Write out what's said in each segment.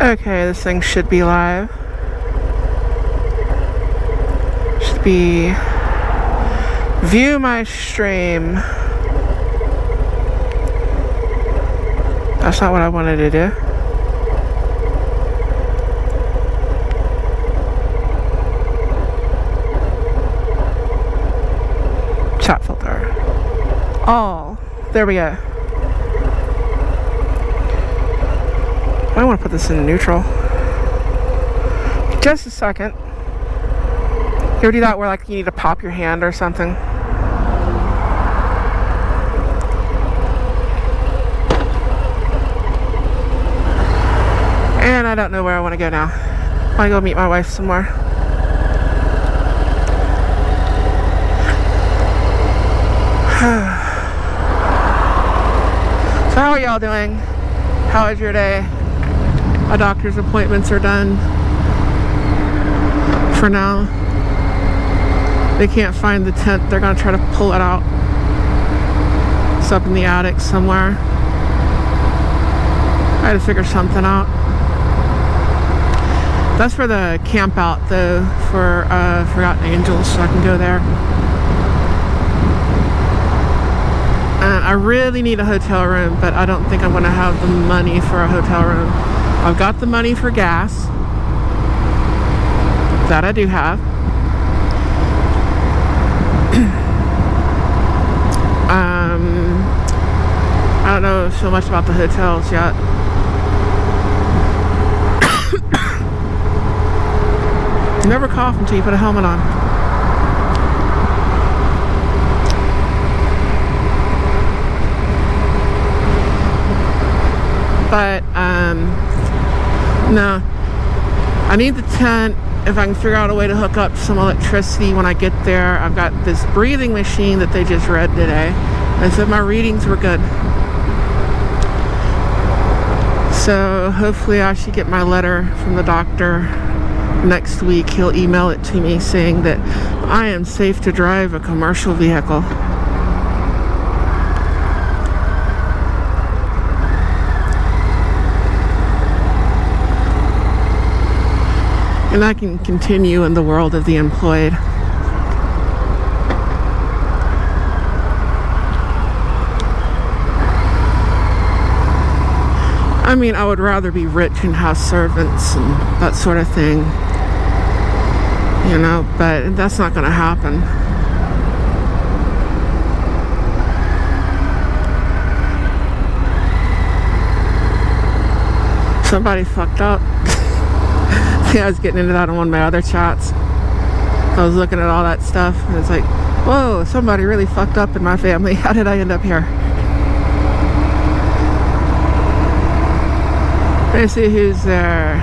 Okay, this thing should be live. Should be view my stream. That's not what I wanted to do. Chat filter. All. There we go. I want to put this in neutral. Just a second. You ever do that where like you need to pop your hand or something? And I don't know where I want to go now. I want to go meet my wife somewhere. So how are y'all doing? How is your day? My doctor's appointments are done for now. They can't find the tent. They're gonna try to pull it out. It's up in the attic somewhere. I had to figure something out. That's for the camp out though, for Forgotten Angels, so I can go there. And I really need a hotel room, but I don't think I'm gonna have the money for a hotel room. I've got the money for gas. That I do have. I don't know so much about the hotels yet. Never cough until you put a helmet on. But no, I need the tent. If I can figure out a way to hook up some electricity when I get there. I've got this breathing machine that they just read today. They said my readings were good. So hopefully I should get my letter from the doctor next week. He'll email it to me saying that I am safe to drive a commercial vehicle. And I can continue in the world of the employed. I mean, I would rather be rich and have servants and that sort of thing, you know, but that's not going to happen. Somebody fucked up. Yeah, I was getting into that on one of my other chats. I was looking at all that stuff and it's like, whoa, somebody really fucked up in my family. How did I end up here? Let's see who's there.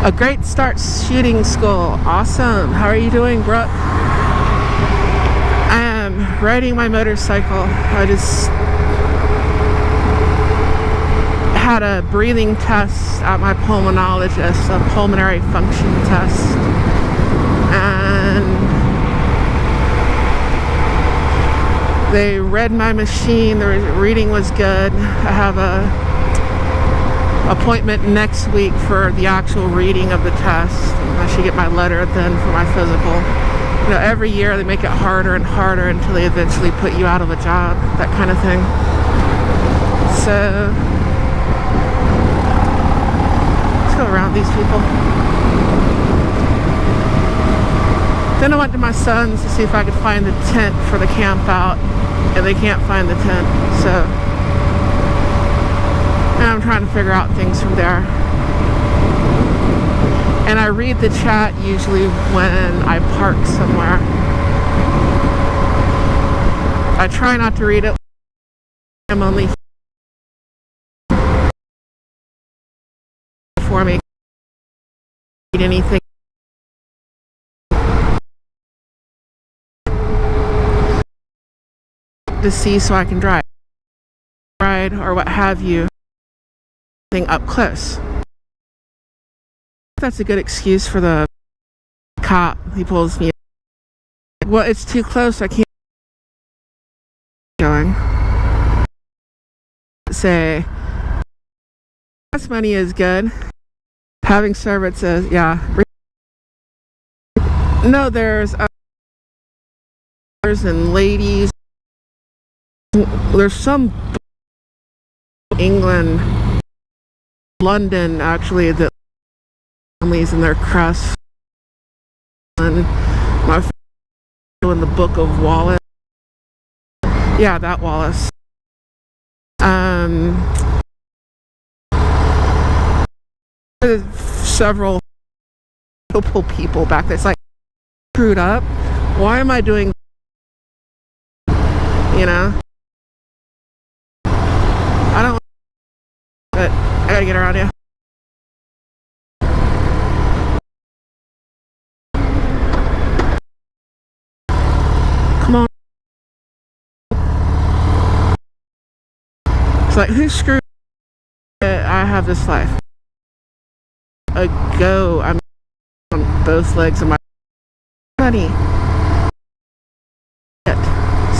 A great start shooting school. Awesome. How are you doing, Brooke? I am riding my motorcycle. I just had a breathing test at my pulmonologist, a pulmonary function test. And they read my machine. The reading was good. I have a appointment next week for the actual reading of the test. I should get my letter then for my physical. You know, every year they make it harder and harder until they eventually put you out of a job, that kind of thing. So let's go around these people. Then I went to my son's to see if I could find the tent for the camp out, and they can't find the tent, so I'm trying to figure out things from there. And I read the chat usually when I park somewhere. I try not to read it. I'm only for me. Read anything. To see so I can drive or what have you. Up close. That's a good excuse for the cop. He pulls me. Well, it's too close. I can't. Going. Say gas money is good. Having services, yeah. No, there's and ladies. There's some England, London, actually, that families in their crest. And my friend in the Book of Wallace. Yeah, that Wallace. Several people back there. It's like screwed up. Why am I doing? You know, I don't. But I gotta get around here. Come on. It's like, who screwed? I have this life. I'm on both legs of my money.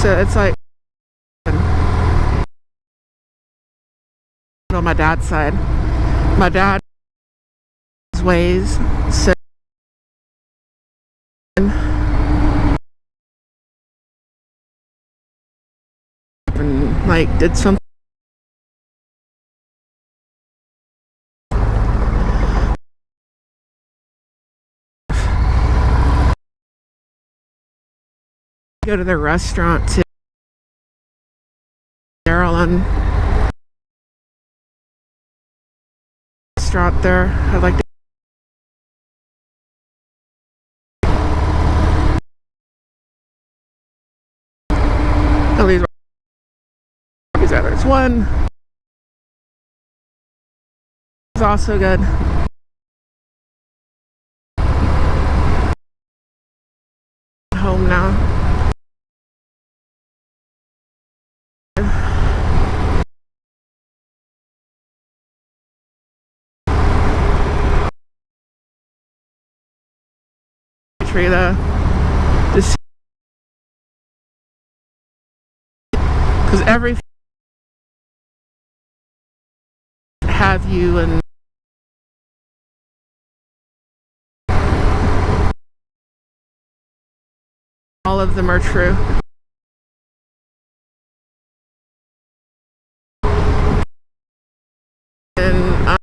So it's like on my dad's side. My dad's ways. So and like did something. Go to the restaurant to Maryland restaurant there. I'd like to there's one is also good. Home now. Because every have you and all of them are true. And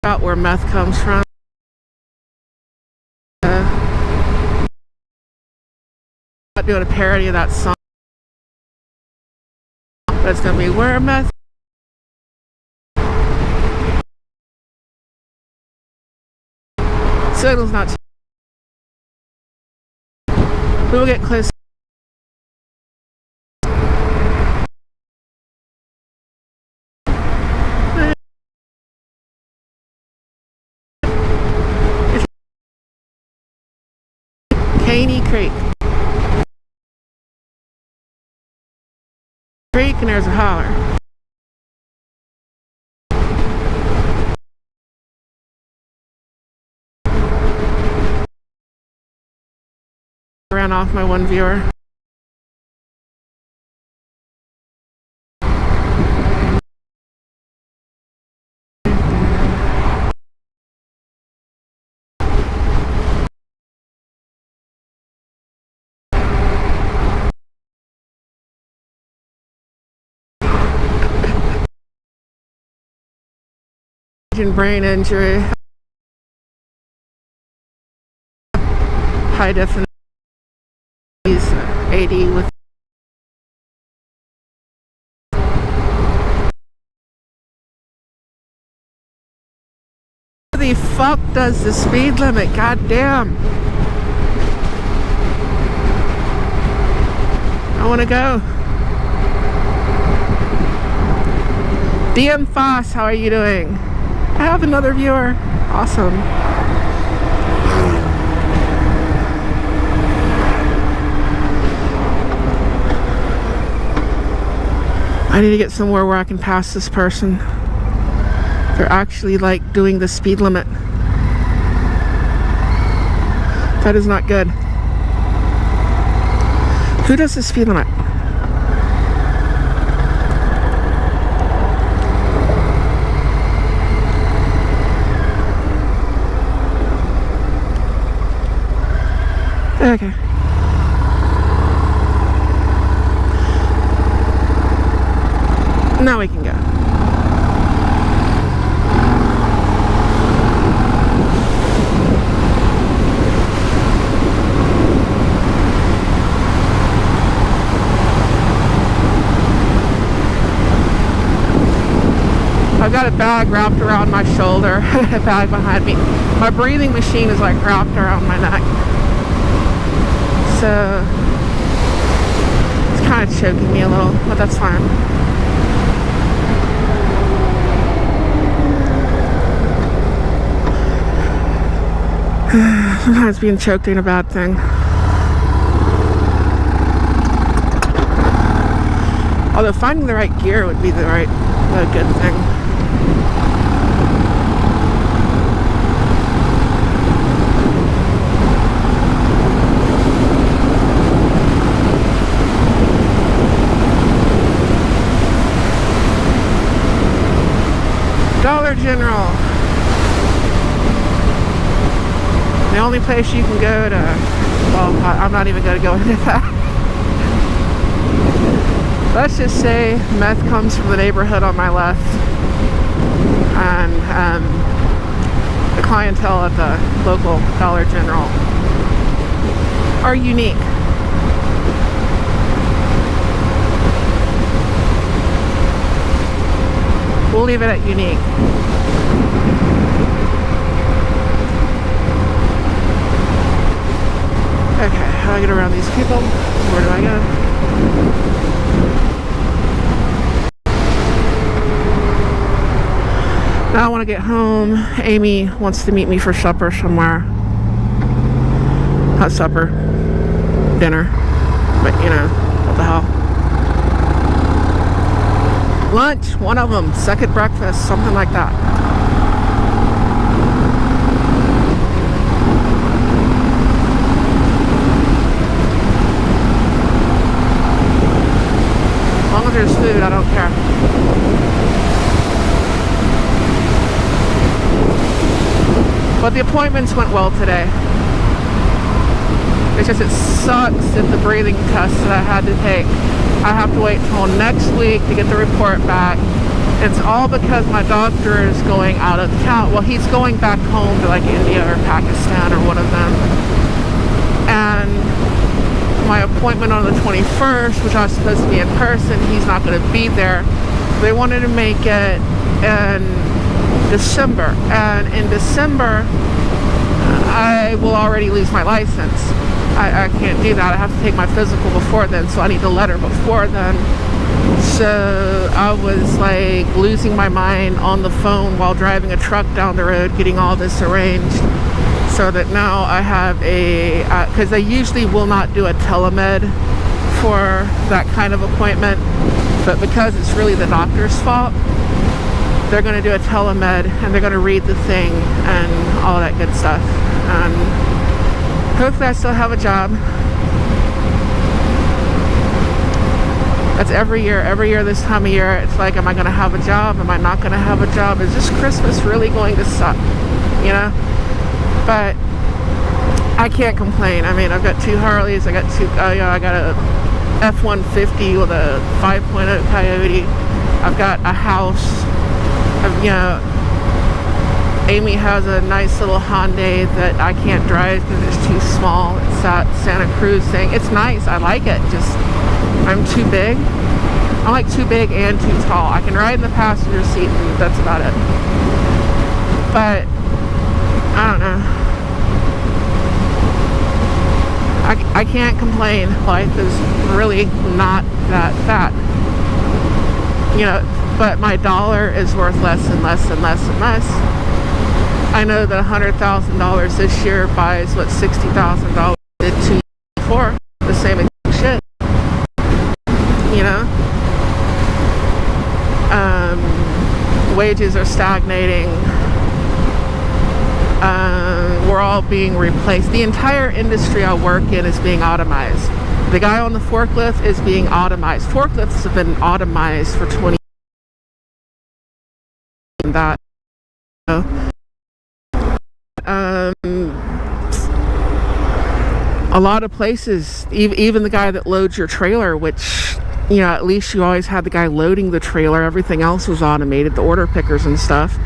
about where meth comes from. Not doing a parody of that song, but it's gonna be where meth. Signal's not. We'll get close. Caney Creek. And there's a holler. Ran off my one viewer. Brain injury, high definition, 80 with who the fuck does the speed limit? God damn. I want to go. DM Foss, how are you doing? I have another viewer. Awesome. I need to get somewhere where I can pass this person. They're actually like doing the speed limit. That is not good. Who does the speed limit? Okay. Now we can go. I've got a bag wrapped around my shoulder, a bag behind me. My breathing machine is like wrapped around my neck. So it's kind of choking me a little, but that's fine. Sometimes being choked ain't a bad thing. Although finding the right gear would be the good thing. Dollar General. The only place you can go to, well, I'm not even going to go into that. Let's just say meth comes from the neighborhood on my left, and the clientele at the local Dollar General are unique. We'll leave it at unique. Okay, how do I get around these people? Where do I go? Now I want to get home. Amy wants to meet me for supper somewhere. Not supper, dinner. But you know, what the hell. Lunch, one of them. Second breakfast, something like that. As long as there's food, I don't care. But the appointments went well today. It's just, it sucks that the breathing test that I had to take, I have to wait till next week to get the report back. It's all because my doctor is going out of town. Well, he's going back home to like India or Pakistan or one of them. And my appointment on the 21st, which I was supposed to be in person, he's not going to be there. They wanted to make it in December. And in December, I will already lose my license. I can't do that. I have to take my physical before then, so I need a letter before then. So I was like losing my mind on the phone while driving a truck down the road, getting all this arranged, so that now I have a, because they usually will not do a telemed for that kind of appointment, but because it's really the doctor's fault, they're going to do a telemed and they're going to read the thing and all that good stuff. And hopefully I still have a job. That's every year this time of year. It's like, am I going to have a job? Am I not going to have a job? Is this Christmas really going to suck? You know? But I can't complain. I mean, I've got 2 Harleys. I got I got a F-150 with a 5.0 Coyote. I've got a house. Amy has a nice little Hyundai that I can't drive because it's too small. It's that Santa Cruz thing. It's nice. I like it. Just, I'm too big. I'm like too big and too tall. I can ride in the passenger seat and that's about it. But, I don't know. I can't complain. Life is really not that bad. You know, but my dollar is worth less and less and less and less. I know that $100,000 this year buys what $60,000 did 2 years before. The same exact shit. You know? Wages are stagnating. We're all being replaced. The entire industry I work in is being automized. The guy on the forklift is being automized. Forklifts have been automized for 20 years. That. A lot of places, even the guy that loads your trailer, which, you know, at least you always had the guy loading the trailer. Everything else was automated, the order pickers and stuff.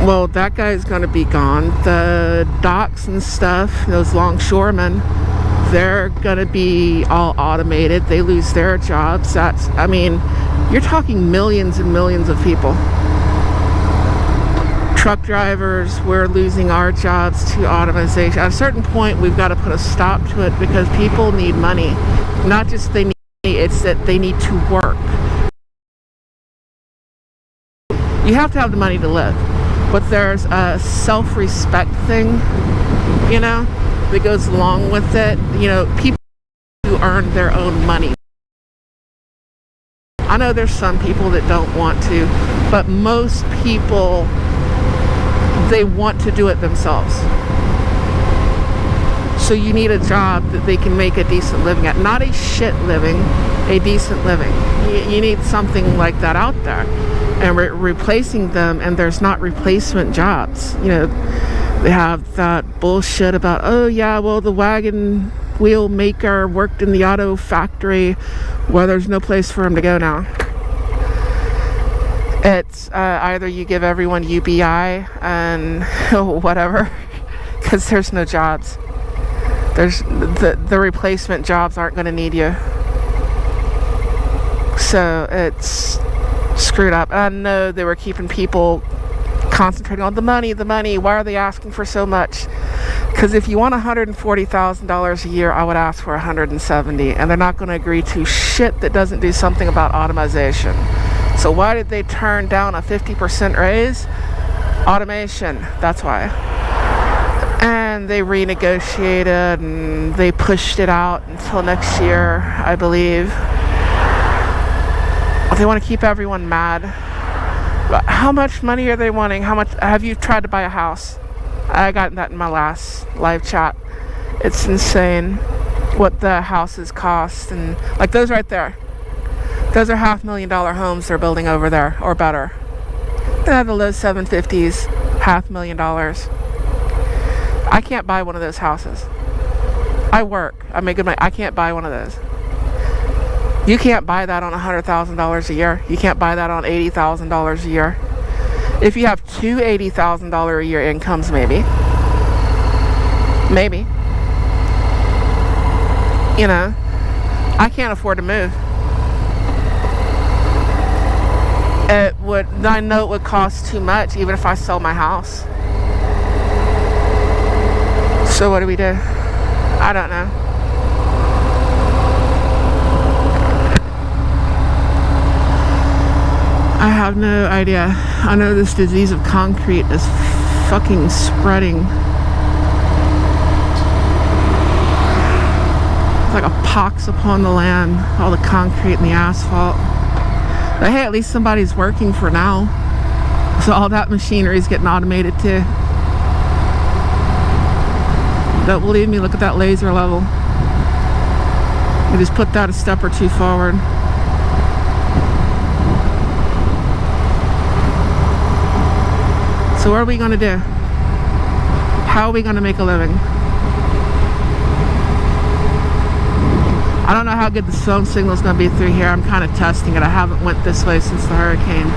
Well, that guy's going to be gone. The docks and stuff, those longshoremen, they're going to be all automated. They lose their jobs. That's, I mean, you're talking millions and millions of people. Truck drivers, we're losing our jobs to automation. At a certain point, we've got to put a stop to it because people need money. Not just they need money, it's that they need to work. You have to have the money to live. But there's a self-respect thing, you know, that goes along with it. You know, people who earn their own money. I know there's some people that don't want to, but most people, they want to do it themselves. So you need a job that they can make a decent living at. Not a shit living, a decent living. You need something like that out there. And replacing them, and there's not replacement jobs. You know, they have that bullshit about, oh yeah, well the wagon wheel maker worked in the auto factory. Well, there's no place for him to go now. It's either you give everyone UBI and whatever, because there's no jobs. There's the replacement jobs aren't going to need you. So it's screwed up. I know they were keeping people concentrating on the money. Why are they asking for so much? Because if you want $140,000 a year, I would ask for $170,000, and they're not going to agree to shit that doesn't do something about automation. So why did they turn down a 50% raise? Automation. That's why. And they renegotiated and they pushed it out until next year, I believe. They want to keep everyone mad. How much money are they wanting? How much? Have you tried to buy a house? I got that in my last live chat. It's insane what the houses cost, and like those right there. Those are $500,000 homes they're building over there, or better. They have the low 750s, $500,000. I can't buy one of those houses. I work. I make good money. I can't buy one of those. You can't buy that on $100,000 a year. You can't buy that on $80,000 a year. If you have two $80,000 a year incomes, maybe. Maybe. You know, I can't afford to move. I know it would cost too much even if I sell my house. So what do we do? I don't know. I have no idea. I know this disease of concrete is fucking spreading. It's like a pox upon the land, all the concrete and the asphalt. But hey, at least somebody's working for now. So all that machinery is getting automated too. Don't believe me, look at that laser level. We just put that a step or two forward. So what are we going to do? How are we going to make a living? I don't know how good the phone signal is going to be through here. I'm kind of testing it. I haven't went this way since the hurricane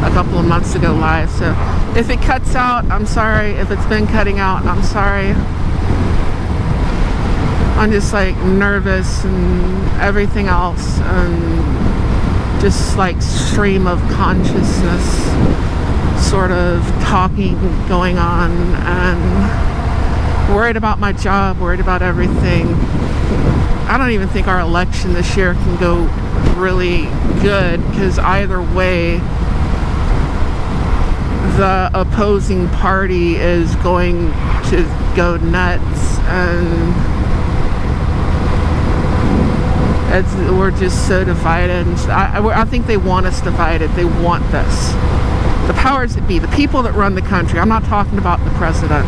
a couple of months ago live. So if it cuts out, I'm sorry. If it's been cutting out, I'm sorry. I'm just like nervous and everything else. And just like stream of consciousness sort of talking going on, and worried about my job, worried about everything. I don't even think our election this year can go really good, because either way the opposing party is going to go nuts, and we're just so divided. I think they want us divided. They want this. The powers that be, the people that run the country. I'm not talking about the president.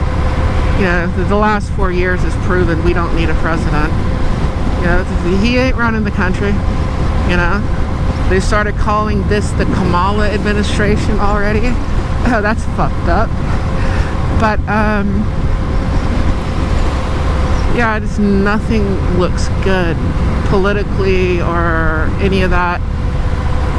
You know, the last 4 years has proven we don't need a president. You You know, he ain't running the country. You know, they started calling this the Kamala administration already. Oh, that's fucked up. But yeah, just nothing looks good politically or any of that.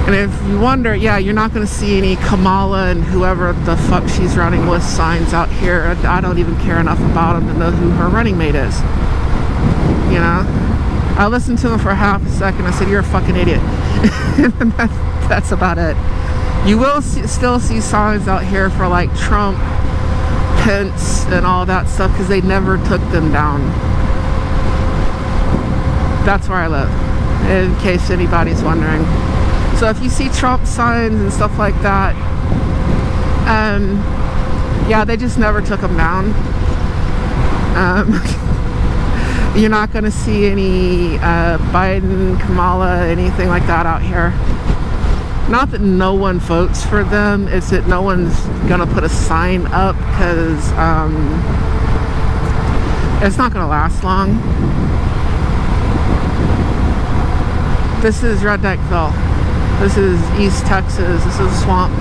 And if you wonder, yeah, you're not going to see any Kamala and whoever the fuck she's running with signs out here. I don't even care enough about them to know who her running mate is. You know? I listened to them for half a second. I said, you're a fucking idiot. And that's about it. You will still see signs out here for like Trump, Pence, and all that stuff because they never took them down. That's where I live, in case anybody's wondering. So if you see Trump signs and stuff like that, yeah, they just never took them down. You're not going to see any Biden, Kamala, anything like that out here. Not that no one votes for them, it's that no one's going to put a sign up because it's not going to last long. This is Redneckville. This is East Texas. This is a swamp.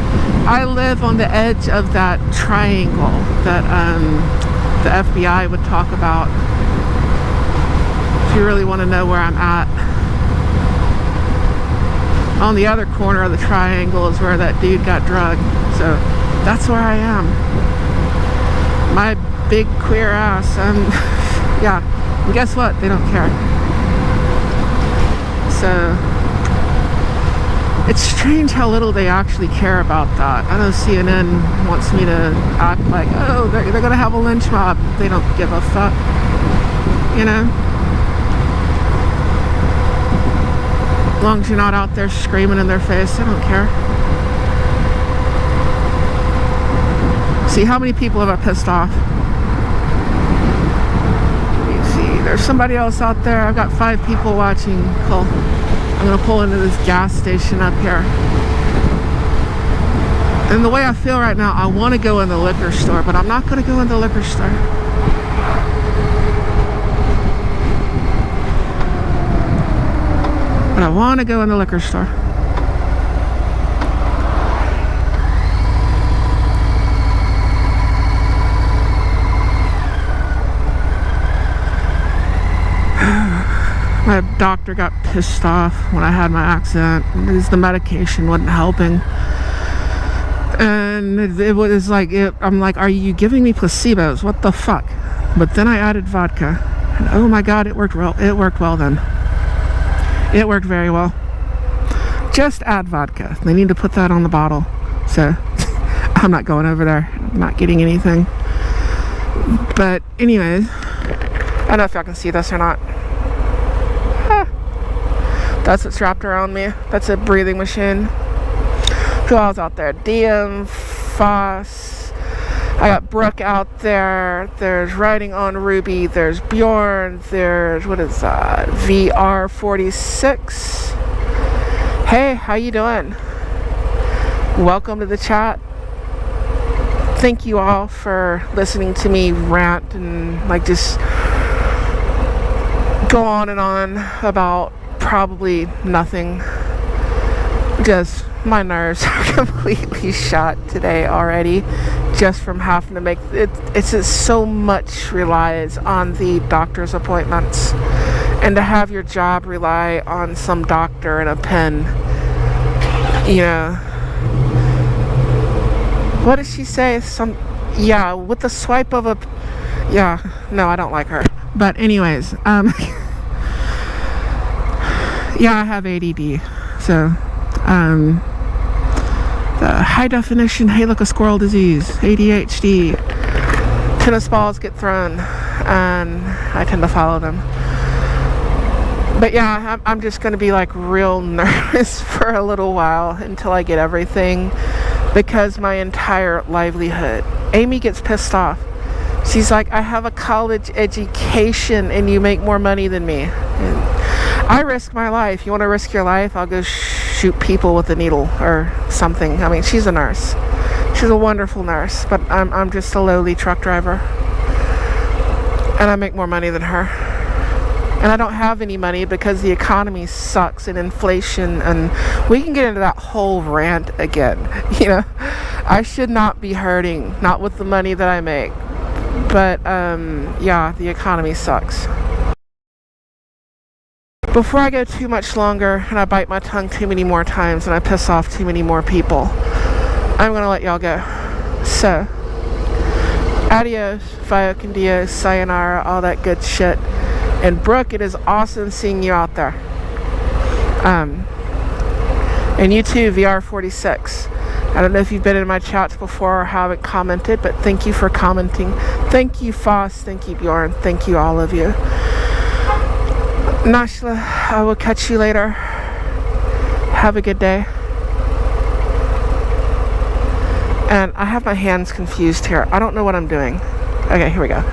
I live on the edge of that triangle that the FBI would talk about. If you really want to know where I'm at. On the other corner of the triangle is where that dude got drugged. So that's where I am. My big queer ass. Yeah. And guess what? They don't care. So it's strange how little they actually care about that. I know CNN wants me to act like, oh, they're going to have a lynch mob. They don't give a fuck. You know? As long as you're not out there screaming in their face, I don't care. See, how many people have I pissed off? Let me see. There's somebody else out there. I've got 5 people watching. Cool. I'm going to pull into this gas station up here. And the way I feel right now, I want to go in the liquor store, but I'm not going to go in the liquor store. But I want to go in the liquor store. My doctor got pissed off when I had my accident because the medication wasn't helping. And it was like, I'm like, are you giving me placebos? What the fuck? But then I added vodka. And oh my God, it worked well. It worked well then. It worked very well. Just add vodka. They need to put that on the bottle. So I'm not going over there. I'm not getting anything. But anyways, I don't know if y'all can see this or not. That's what's wrapped around me. That's a breathing machine. Who else out there? DM, Foss. I got Brooke out there. There's Riding on Ruby. There's Bjorn. There's, what is that? VR46. Hey, how you doing? Welcome to the chat. Thank you all for listening to me rant and like just go on and on about probably nothing. Just my nerves are completely shot today already, just from having to make it. It's just so much relies on the doctor's appointments, and to have your job rely on some doctor and a pen. You know, what did she say? Yeah, with the swipe of a, yeah, no, I don't like her. But anyways, yeah, I have ADD, so, the high definition, hey look, a squirrel disease, ADHD, tennis balls get thrown, and I tend to follow them. But yeah, I'm just going to be like real nervous for a little while until I get everything, because my entire livelihood, Amy gets pissed off. She's like, I have a college education and you make more money than me. And I risk my life. You want to risk your life? I'll go shoot people with a needle or something. I mean, she's a nurse. She's a wonderful nurse, but I'm just a lowly truck driver. And I make more money than her. And I don't have any money because the economy sucks and inflation, and we can get into that whole rant again. You know, I should not be hurting, not with the money that I make. But yeah, the economy sucks. Before I go too much longer and I bite my tongue too many more times and I piss off too many more people, I'm gonna let y'all go. So, adios, via con Dios, sayonara, all that good shit. And Brooke, it is awesome seeing you out there. And you too, VR46. I don't know if you've been in my chats before or haven't commented, but thank you for commenting. Thank you, Foss. Thank you, Bjorn. Thank you, all of you. Nashla, I will catch you later. Have a good day. And I have my hands confused here. I don't know what I'm doing. Okay, here we go.